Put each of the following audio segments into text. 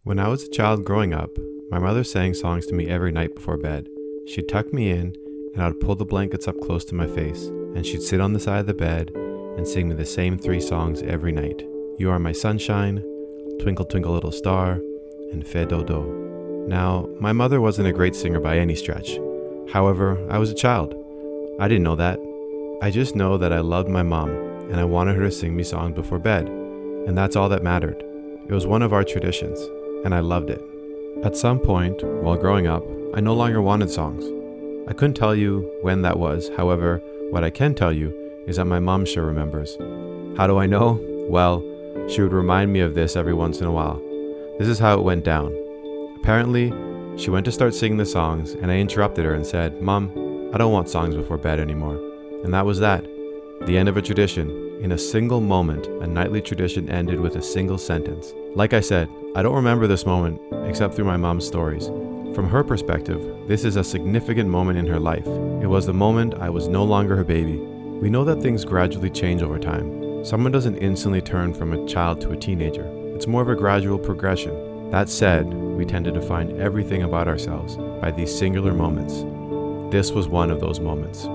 When I was a child growing up, my mother sang songs to me every night before bed. She'd tuck me in, and I'd pull the blankets up close to my face, and she'd sit on the side of the bed and sing me the same three songs every night. You Are My Sunshine, Twinkle Twinkle Little Star, and Fais Dodo. Now, my mother wasn't a great singer by any stretch. However, I was a child. I didn't know that. I just know that I loved my mom, and I wanted her to sing me songs before bed, and that's all that mattered. It was one of our traditions, and I loved it. At some point, while growing up, I no longer wanted songs. I couldn't tell you when that was. However, what I can tell you is that my mom sure remembers. How do I know? Well, she would remind me of this every once in a while. This is how it went down. Apparently, she went to start singing the songs, and I interrupted her and said, "Mom, I don't want songs before bed anymore." And that was that. The end of a tradition. In a single moment, a nightly tradition ended with a single sentence. Like I said, I don't remember this moment except through my mom's stories. From her perspective, this is a significant moment in her life. It was the moment I was no longer her baby. We know that things gradually change over time. Someone doesn't instantly turn from a child to a teenager. It's more of a gradual progression. That said, we tend to define everything about ourselves by these singular moments. This was one of those moments.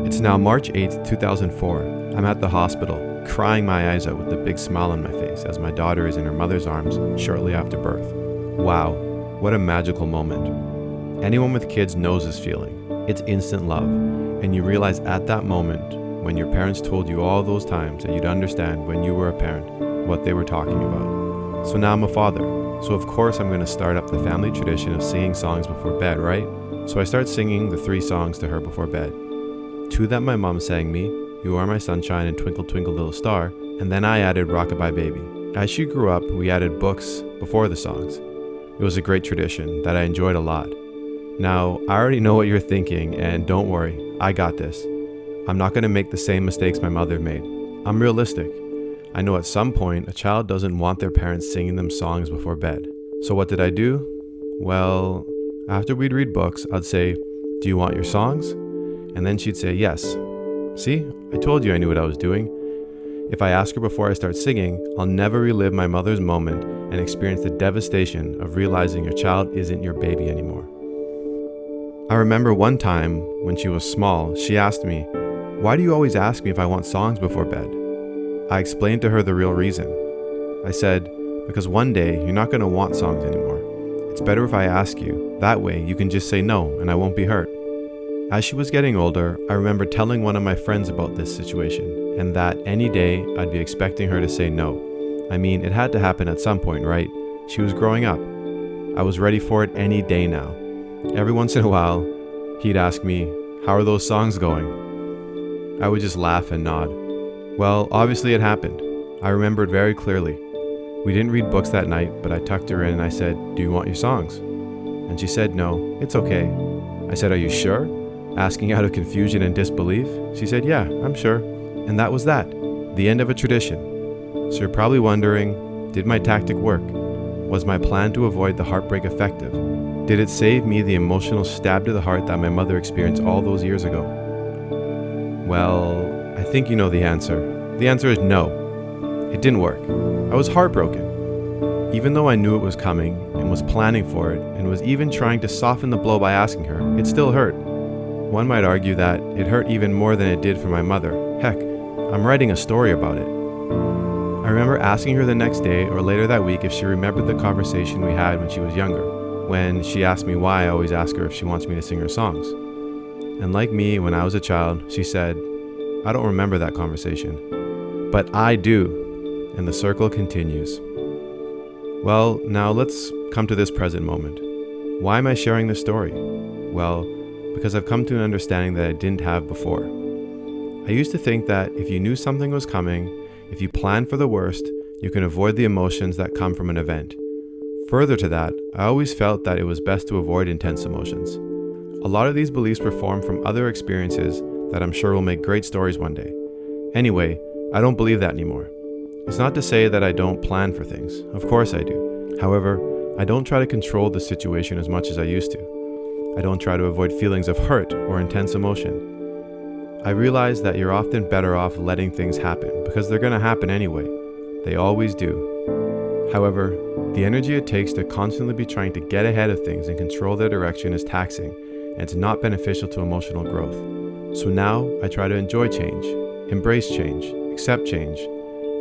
It's now March 8th, 2004. I'm at the hospital, crying my eyes out with a big smile on my face as my daughter is in her mother's arms shortly after birth. Wow, what a magical moment. Anyone with kids knows this feeling. It's instant love, and you realize at that moment, when your parents told you all those times that you'd understand when you were a parent, what they were talking about. So now I'm a father, so of course I'm going to start up the family tradition of singing songs before bed, right? So I start singing the three songs to her before bed. Two that my mom sang me, You Are My Sunshine and Twinkle Twinkle Little Star, and then I added Rockabye Baby. As she grew up, we added books before the songs. It was a great tradition that I enjoyed a lot. Now, I already know what you're thinking, and don't worry, I got this. I'm not going to make the same mistakes my mother made. I'm realistic. I know at some point a child doesn't want their parents singing them songs before bed. So what did I do? Well, after we'd read books, I'd say, "Do you want your songs?" And then she'd say yes. See, I told you I knew what I was doing. If I ask her before I start singing, I'll never relive my mother's moment and experience the devastation of realizing your child isn't your baby anymore. I remember one time when she was small, she asked me, "Why do you always ask me if I want songs before bed?" I explained to her the real reason. I said, "Because one day you're not going to want songs anymore. It's better if I ask you. That way you can just say no and I won't be hurt." As she was getting older, I remember telling one of my friends about this situation, and that any day I'd be expecting her to say no. I mean, it had to happen at some point, right? She was growing up. I was ready for it any day now. Every once in a while, he'd ask me, "How are those songs going?" I would just laugh and nod. Well, obviously it happened. I remember it very clearly. We didn't read books that night, but I tucked her in and I said, "Do you want your songs?" And she said, "No, it's okay." I said, "Are you sure?" Asking out of confusion and disbelief. She said, "Yeah, I'm sure." And that was that. The end of a tradition. So you're probably wondering, did my tactic work? Was my plan to avoid the heartbreak effective? Did it save me the emotional stab to the heart that my mother experienced all those years ago? Well, I think you know the answer. The answer is no. It didn't work. I was heartbroken. Even though I knew it was coming and was planning for it and was even trying to soften the blow by asking her, it still hurt. One might argue that it hurt even more than it did for my mother. Heck, I'm writing a story about it. I remember asking her the next day or later that week if she remembered the conversation we had when she was younger, when she asked me why I always ask her if she wants me to sing her songs. And like me, when I was a child, she said, "I don't remember that conversation." But I do, and the circle continues. Well, now let's come to this present moment. Why am I sharing this story? Well, because I've come to an understanding that I didn't have before. I used to think that if you knew something was coming, if you planned for the worst, you can avoid the emotions that come from an event. Further to that, I always felt that it was best to avoid intense emotions. A lot of these beliefs were formed from other experiences that I'm sure will make great stories one day. Anyway, I don't believe that anymore. It's not to say that I don't plan for things. Of course I do. However, I don't try to control the situation as much as I used to. I don't try to avoid feelings of hurt or intense emotion. I realize that you're often better off letting things happen because they're going to happen anyway. They always do. However, the energy it takes to constantly be trying to get ahead of things and control their direction is taxing, and it's not beneficial to emotional growth. So now I try to enjoy change, embrace change, accept change.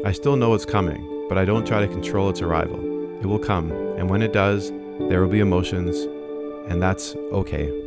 I still know it's coming, but I don't try to control its arrival. It will come, and when it does, there will be emotions, and that's okay.